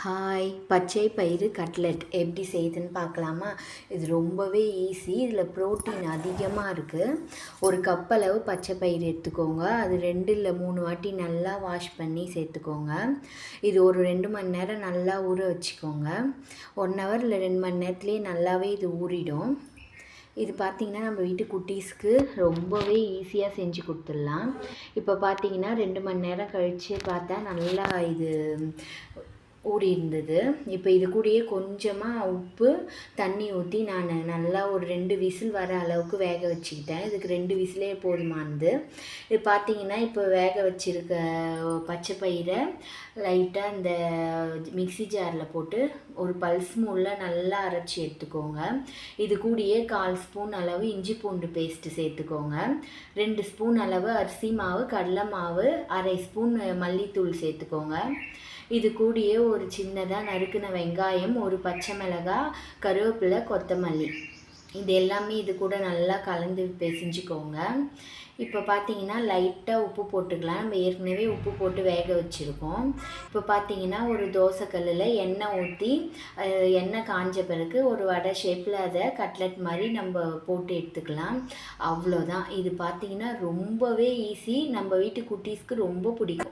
Hi, பச்சை பயிறு cutlet எப்படி செய்யுதுன்னு பார்க்கலாமா? இது ரொம்பவே ஈஸி. இதில் ப்ரோட்டீன் அதிகமாக இருக்குது. ஒரு கப் அளவு பச்சை பயிறு எடுத்துக்கோங்க. அது 2 இல்லை 3 வாட்டி நல்லா வாஷ் பண்ணி சேர்த்துக்கோங்க. இது ஒரு 2 மணி நேரம் நல்லா ஊற வச்சுக்கோங்க. 1 ஹவர் இல்லை 2 மணி நேரத்துலேயே நல்லாவே இது ஊறிடும். இது பார்த்திங்கன்னா நம்ம வீட்டு குட்டீஸ்க்கு ரொம்பவே ஈஸியாக செஞ்சு கொடுத்துடலாம். இப்போ பார்த்திங்கன்னா 2 மணி நேரம் கழித்து பார்த்தா நல்லா இது ஊறி இருந்தது. இப்போ இது கூடயே கொஞ்சமாக உப்பு தண்ணி ஊற்றி நான் நல்லா ஒரு 2 விசில் வர அளவுக்கு வேக வச்சுக்கிட்டேன். இதுக்கு 2 விசிலே போதுமானது. இது பார்த்திங்கன்னா இப்போ வேக வச்சுருக்க பச்சை பயிரை லைட்டாக இந்த மிக்ஸி ஜாரில் போட்டு ஒரு பல்ஸ் மூடில் நல்லா அரைச்சி எடுத்துக்கோங்க. இது கூடயே 1/4 ஸ்பூன் அளவு இஞ்சி பூண்டு பேஸ்ட்டு சேர்த்துக்கோங்க. 2 ஸ்பூன் அளவு அரிசி மாவு, கடலை மாவு, 1/2 ஸ்பூன் மல்லித்தூள் சேர்த்துக்கோங்க. இது கூடயே ஒரு சின்னதாக நறுக்கின வெங்காயம், ஒரு பச்சை மிளகாய், கருவேப்பிலை, கொத்தமல்லி இது எல்லாமே இது கூட நல்லா கலந்து பிசைஞ்சுக்கோங்க. இப்போ பார்த்தீங்கன்னா லைட்டாக உப்பு போட்டுக்கலாம். நம்ம ஏற்கனவே உப்பு போட்டு வேக வச்சுருக்கோம். இப்போ பார்த்தீங்கன்னா ஒரு தோசைக்கல்லில் எண்ணெய் ஊற்றி எண்ணெய் காஞ்ச பிறகு ஒரு வடை ஷேப்பில் அதை கட்லெட் மாதிரி நம்ம போட்டு எடுத்துக்கலாம். அவ்வளோதான். இது பார்த்தீங்கன்னா ரொம்பவே ஈஸி. நம்ம வீட்டு குட்டீஸ்க்கு ரொம்ப பிடிக்கும்.